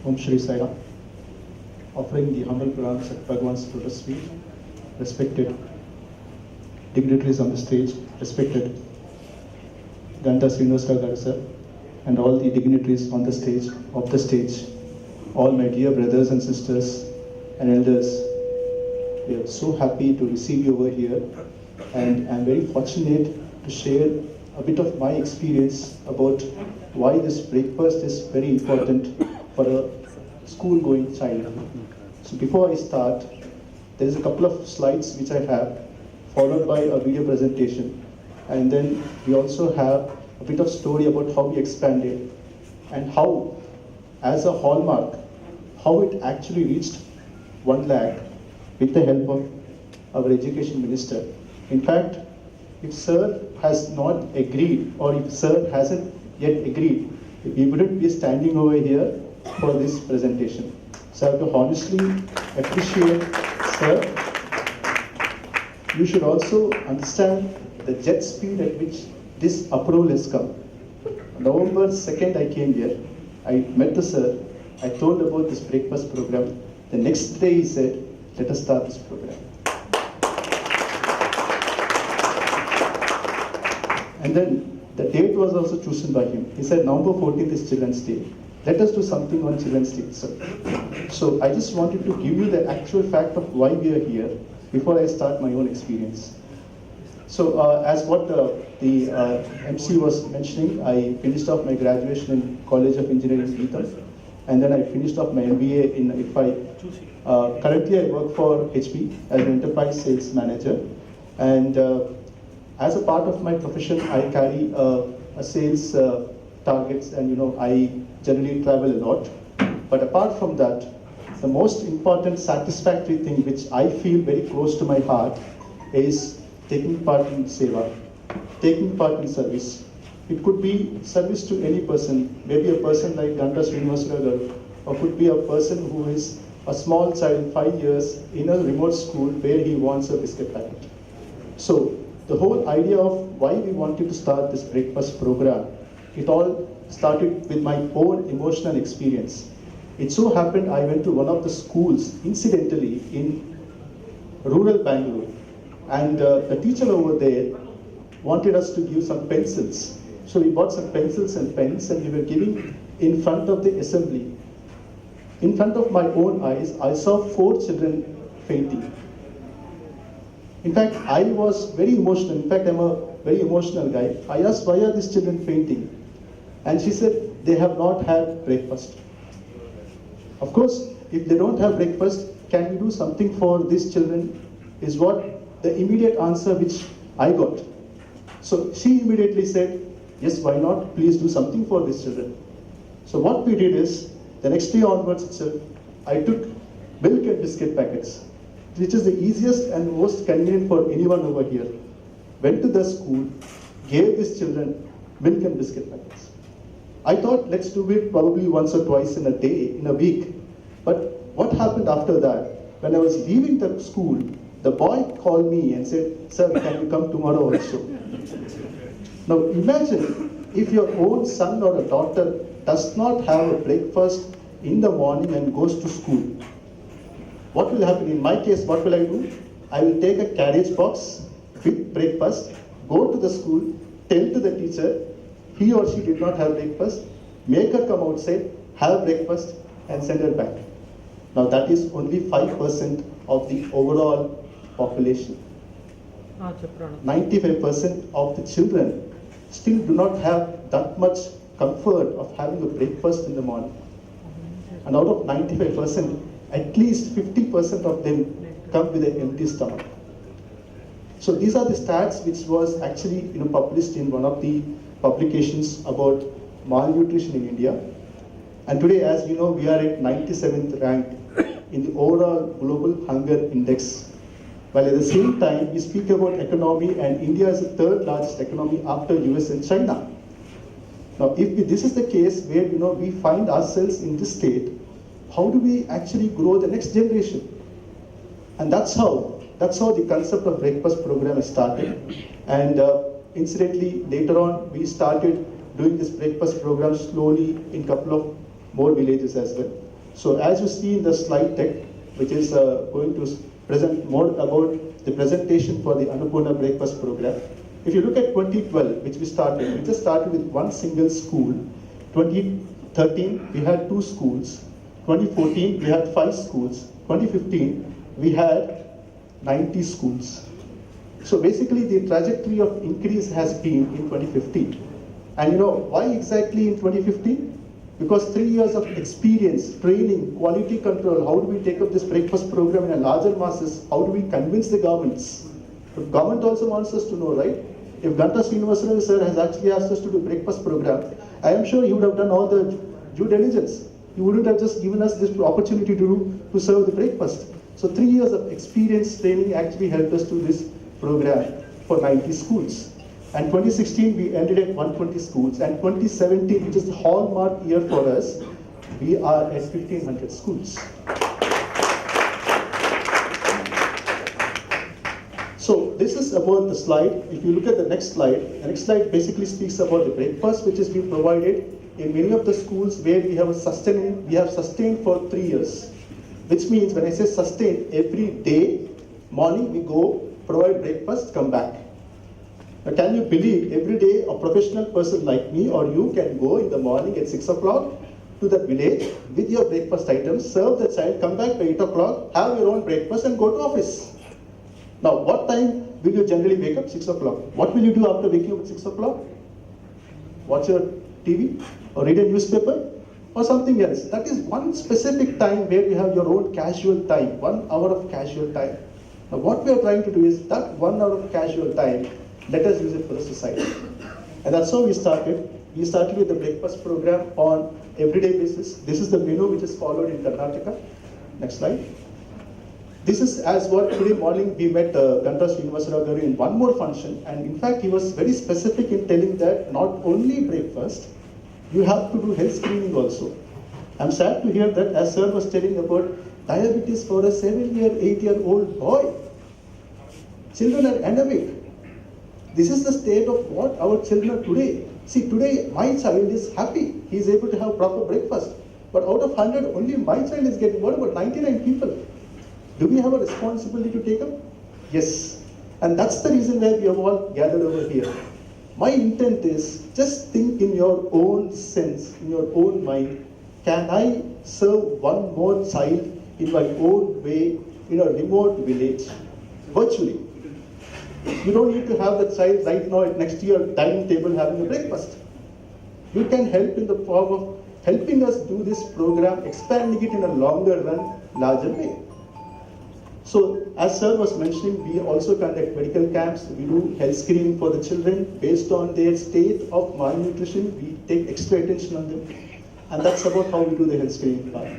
Om Shri Sai Ram. Offering the humble pranams at Bhagwan's lotus feet, respected dignitaries on the stage, respected Ganta Srinivasa Rao sir, and all the dignitaries on the stage, off the stage, all my dear brothers and sisters and elders. We are so happy to receive you over here, and I'm very fortunate to share a bit of my experience about why this breakfast is very important for a school-going child. So before I start, there is a couple of slides which I have, followed by a video presentation, and then we also have a bit of story about how we expanded and how, as a hallmark, how it actually reached 1 lakh with the help of our education minister. In fact, if sir has not agreed, or if sir hasn't yet agreed, we wouldn't be standing over here for this presentation. So I have to honestly appreciate sir. You should also understand the jet speed at which this approval has come. November 2nd I came here, I met the sir, I told about this breakfast program. The next day he said, let us start this program. And then the date was also chosen by him. He said November 14th is Children's Day. Let us do something on Children's Day itself. So I just wanted to give you the actual fact of why we are here before I start my own experience. So as what the MC was mentioning, I finished off my graduation in College of Engineering, Vizag, and then I finished off my MBA in IFI. Currently I work for HP as an enterprise sales manager, and as a part of my profession, I carry a sales targets, and I generally travel a lot. But apart from that, the most important satisfactory thing which I feel very close to my heart is taking part in seva, taking part in service. It could be service to any person, maybe a person like Ganta Srinivasa Rao, or could be a person who is a small child, 5 years, in a remote school where he wants a biscuit packet. So the whole idea of why we wanted to start this breakfast program, it all started with my own emotional experience. It so happened I went to one of the schools, incidentally, in rural Bangalore, and the teacher over there wanted us to give some pencils. So we bought some pencils and pens, and we were giving in front of the assembly. In front of my own eyes, I saw 4 children fainting. In fact, I was very emotional. In fact, I'm a very emotional guy. I asked, why are these children fainting? And she said, they have not had breakfast. Of course, if they don't have breakfast, can we do something for these children? Is what the immediate answer which I got. So she immediately said, yes, why not? Please do something for these children. So what we did is, the next day onwards itself, I took milk and biscuit packets, which is the easiest and most convenient for anyone over here. Went to the school, gave these children milk and biscuit packets. I thought, let's do it probably once or twice in a day, in a week. But what happened after that? When I was leaving the school, the boy called me and said, sir, can you come tomorrow also? Now imagine if your own son or a daughter does not have a breakfast in the morning and goes to school. What will happen? In my case, what will I do? I will take a carriage box with breakfast, go to the school, tell to the teacher, he or she did not have breakfast, make her come outside, have breakfast, and send her back. Now that is only 5% of the overall population. 95% of the children still do not have that much comfort of having a breakfast in the morning. And out of 95%, at least 50% of them come with an empty stomach. So these are the stats which was actually published in one of the publications about malnutrition in India. And today, as you know, we are at 97th rank in the overall global hunger index. While at the same time, we speak about economy, and India is the 3rd largest economy after US and China. Now, if this is the case where we find ourselves in this state, how do we actually grow the next generation? And that's how the concept of breakfast program started. And incidentally, later on, we started doing this breakfast program slowly in a couple of more villages as well. So as you see in the slide deck, which is going to present more about the presentation for the Annapoorna Breakfast Programme. If you look at 2012, which we just started with one single school. 2013, we had 2 schools. 2014, we had 5 schools. 2015, we had 90 schools. So basically the trajectory of increase has been in 2015. And you know, why exactly in 2015? Because 3 years of experience, training, quality control, how do we take up this breakfast program in a larger masses? How do we convince the governments? The government also wants us to know, right? If Ganta Srinivasa Rao sir has actually asked us to do breakfast program, I am sure he would have done all the due diligence. He wouldn't have just given us this opportunity to serve the breakfast. So 3 years of experience training actually helped us to this program for 90 schools. And 2016, we ended at 120 schools. And 2017, which is the hallmark year for us, we are at 1,500 schools. So this is about the slide. If you look at the next slide basically speaks about the breakfast, which is being provided in many of the schools where we have sustained for 3 years. Which means when I say sustained, every day, morning we go, provide breakfast, come back. Now, can you believe every day a professional person like me or you can go in the morning at 6 o'clock to the village with your breakfast items, serve the child, come back by 8 o'clock, have your own breakfast and go to office. Now, what time will you generally wake up? 6 o'clock. What will you do after waking up at 6 o'clock? Watch your TV or read a newspaper or something else. That is one specific time where you have your own casual time, 1 hour of casual time. Now, what we are trying to do is that 1 hour of casual time, let us use it for the society. And that's how we started. We started with the breakfast program on everyday basis. This is the menu which is followed in Karnataka. Next slide. This is as what today morning we met Ganta Srinivasa Rao in one more function. And in fact, he was very specific in telling that not only breakfast, you have to do health screening also. I'm sad to hear that as sir was telling about diabetes for a 7-year, 8-year-old boy. Children are anemic. This is the state of what our children are today. See, today my child is happy. He is able to have proper breakfast. But out of 100, only my child is getting. What about 99 people? Do we have a responsibility to take up? Yes. And that's the reason why we have all gathered over here. My intent is just think in your own sense, in your own mind, can I serve one more child in my own way in a remote village, virtually? You don't need to have the child right now next to your dining table having a breakfast. You can help in the form of helping us do this program, expanding it in a longer run, larger way. So, as sir was mentioning, we also conduct medical camps. We do health screening for the children based on their state of malnutrition. We take extra attention on them, and that's about how we do the health screening part.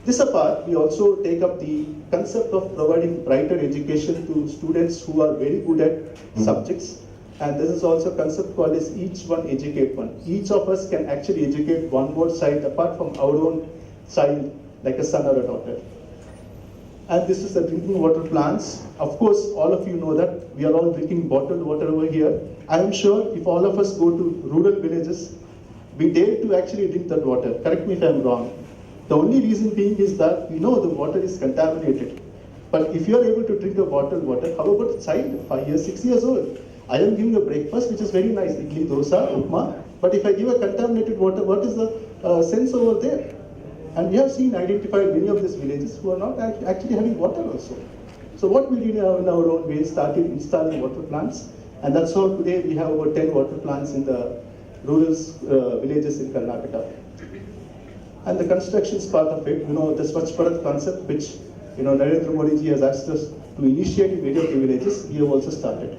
This apart, we also take up the concept of providing brighter education to students who are very good at subjects. And this is also a concept called as each one educate one. Each of us can actually educate one more child apart from our own child, like a son or a daughter. And this is the drinking water plants. Of course, all of you know that we are all drinking bottled water over here. I am sure if all of us go to rural villages, we dare to actually drink that water. Correct me if I am wrong. The only reason being is that we know the water is contaminated. But if you are able to drink a bottled water, how about a child, 5 years, 6 years old? I am giving a breakfast which is very nice, idli, dosa, upma. But if I give a contaminated water, what is the sense over there? And we have identified many of these villages who are not actually having water also. So what we did in our own way, started installing water plants. And that's how today we have over 10 water plants in the rural villages in Karnataka. And the construction is part of it, the Swachh Bharat concept, which, Narendra Modi ji has asked us to initiate in many of the villages, we have also started.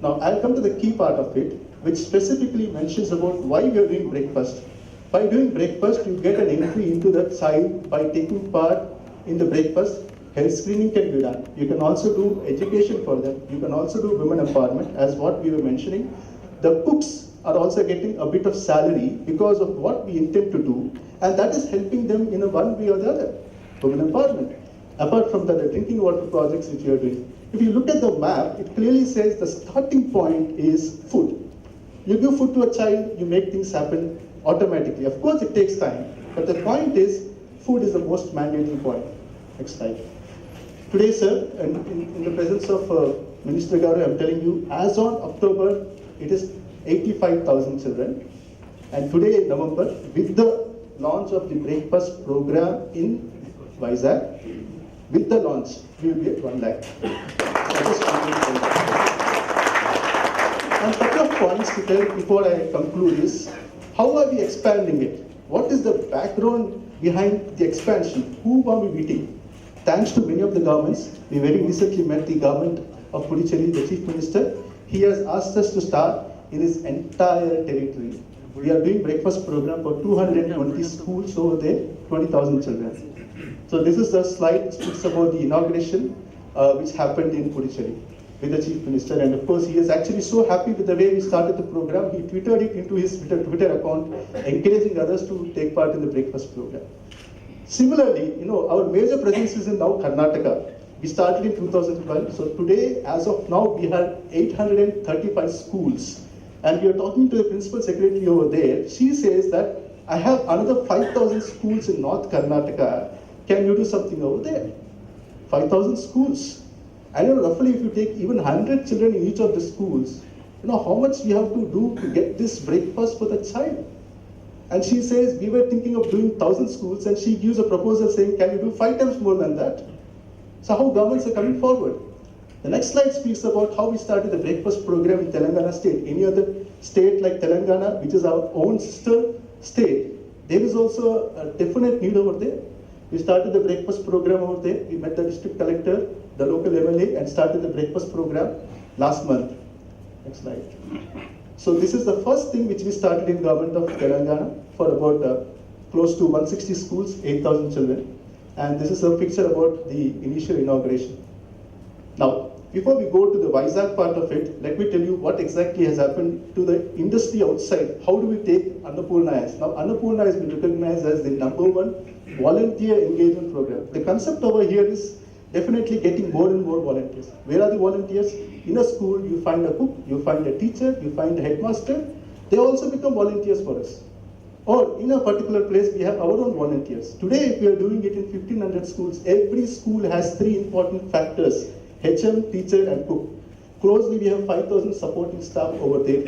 Now, I'll come to the key part of it, which specifically mentions about why we are doing breakfast. By doing breakfast, you get an entry into the child by taking part in the breakfast. Health screening can be done. You can also do education for them. You can also do women empowerment, as what we were mentioning. The cooks are also getting a bit of salary because of what we intend to do, and that is helping them in a one way or the other. Women empowerment. Apart from the drinking water projects which we are doing. If you look at the map, it clearly says the starting point is food. You give food to a child, you make things happen automatically. Of course, it takes time, but the point is, food is the most mandating point. Next slide. Today, sir, and in the presence of Minister Garu, I'm telling you, as on October, it is 85,000 children. And today, in November, with the launch of the breakfast program in Vizag, with the launch, we will be at 1 lakh. And a couple of points to tell before I conclude is, how are we expanding it? What is the background behind the expansion? Who are we meeting? Thanks to many of the governments, we very recently met the government of Puducherry, the Chief Minister. He has asked us to start in his entire territory. We are doing breakfast program for 220 schools over there, 20,000 children. So this is the slide which speaks about the inauguration which happened in Puducherry with the Chief Minister. And of course, he is actually so happy with the way we started the program. He tweeted it into his Twitter account, encouraging others to take part in the breakfast program. Similarly, our major presence is in now Karnataka. We started in 2012. So today, as of now, we have 835 schools. And we are talking to the principal secretary over there. She says that I have another 5,000 schools in North Karnataka. Can you do something over there? 5,000 schools. I know roughly if you take even 100 children in each of the schools, how much we have to do to get this breakfast for the child. And she says, we were thinking of doing 1,000 schools, and she gives a proposal saying, can you do 5 times more than that? So how governments are coming forward. The next slide speaks about how we started the breakfast program in Telangana state. Any other state like Telangana, which is our own sister state, there is also a definite need over there. We started the breakfast program over there. We met the district collector, the local MLA, and started the breakfast program last month. Next slide. So this is the first thing which we started in government of Telangana for about close to 160 schools, 8,000 children. And this is a picture about the initial inauguration. Now, before we go to the Vizag part of it, let me tell you what exactly has happened to the industry outside. How do we take Annapoorna as? Now, Annapoorna has been recognized as the #1 volunteer engagement program. The concept over here is definitely getting more and more volunteers. Where are the volunteers? In a school, you find a cook, you find a teacher, you find a headmaster. They also become volunteers for us. Or in a particular place, we have our own volunteers. Today, if we are doing it in 1,500 schools, every school has 3 important factors: HM, teacher, and cook. Closely, we have 5,000 supporting staff over there.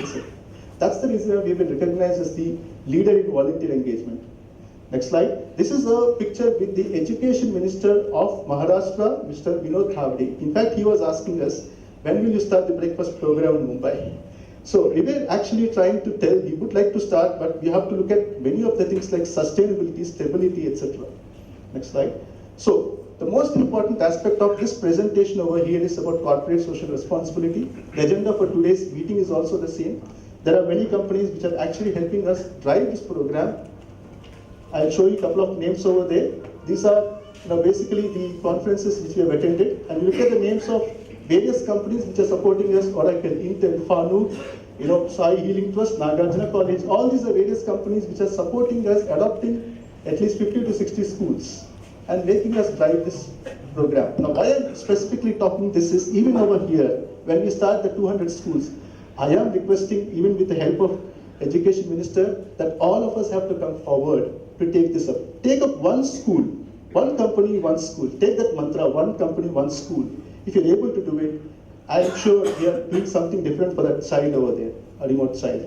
That's the reason we have been recognized as the leader in volunteer engagement. Next slide. This is a picture with the Education Minister of Maharashtra, Mr. Vinod Thavde. In fact, he was asking us, when will you start the breakfast program in Mumbai? So we were actually trying to tell, we would like to start, but we have to look at many of the things like sustainability, stability, etc. Next slide. So the most important aspect of this presentation over here is about corporate social responsibility. The agenda for today's meeting is also the same. There are many companies which are actually helping us drive this program. I'll show you a couple of names over there. These are basically the conferences which we have attended. And you look at the names of various companies which are supporting us: Oracle, Intel, Fanuc, Sai Healing Trust, Nagarjuna College. All these are various companies which are supporting us, adopting at least 50 to 60 schools and making us drive this program. Now, why I'm specifically talking this is, even over here, when we start the 200 schools, I am requesting, even with the help of Education Minister, that all of us have to come forward to take this up. Take up one school, one company, one school. Take that mantra, one company, one school. If you're able to do it, I'm sure we are doing something different for that child over there, a remote child.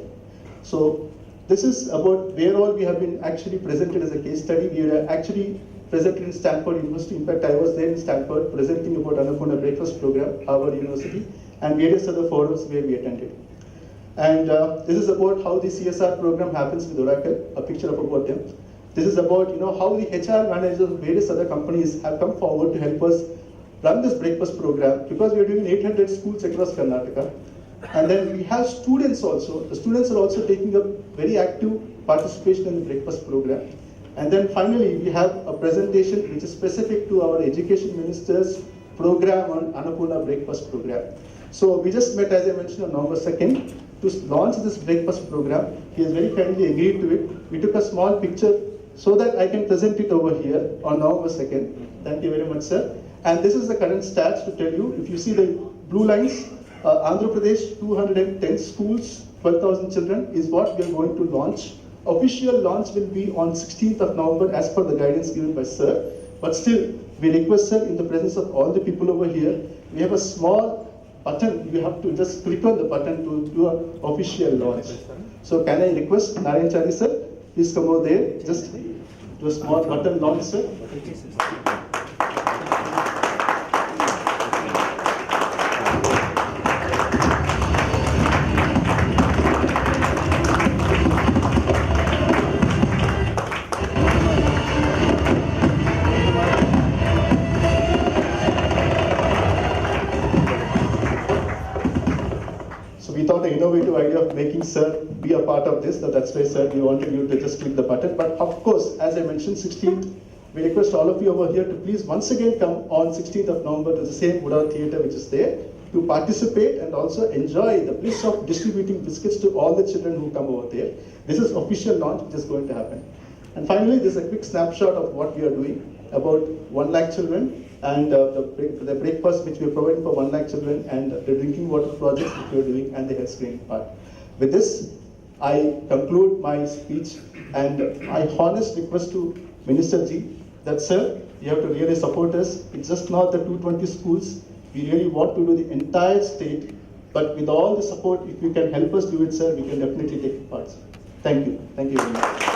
So this is about where all we have been actually presented as a case study. We are actually presented in Stanford University. In fact, I was there in Stanford presenting about Annapoorna Breakfast Programme, Harvard University, and various other forums where we attended. And this is about how the CSR program happens with Oracle, a picture of about them. This is about how the HR managers of various other companies have come forward to help us run this breakfast program, because we are doing 800 schools across Karnataka. And then we have students also. The students are also taking up very active participation in the breakfast program. And then finally, we have a presentation which is specific to our Education Minister's program on Annapoorna Breakfast Program. So we just met, as I mentioned, on November 2nd to launch this breakfast program. He has very kindly agreed to it. We took a small picture so that I can present it over here on November 2nd. Thank you very much, sir. And this is the current stats to tell you. If you see the blue lines, Andhra Pradesh, 210 schools, 12,000 children is what we are going to launch Official launch will be on 16th of November as per the guidance given by Sir. But still, we request Sir, in the presence of all the people over here, we have a small button. You have to just click on the button to do an official launch. So can I request Narayan Chari Sir, please come over there, just do a small button launch, Sir. We thought an innovative idea of making Sir be a part of this, so that's why Sir, we wanted you to just click the button. But of course, as I mentioned, 16th, we request all of you over here to please once again come on 16th of November to the same Buddha Theatre which is there to participate and also enjoy the bliss of distributing biscuits to all the children who come over there. This is official launch which is going to happen. And finally, this is a quick snapshot of what we are doing. About 1 lakh children and the breakfast which we are providing for 1 lakh children and the drinking water projects which we are doing and the health screening part. With this, I conclude my speech and I honest request to Minister Ji that Sir, you have to really support us. It's just not the 220 schools. We really want to do the entire state, but with all the support, if you can help us do it, Sir, we can definitely take part. Thank you. Thank you very much.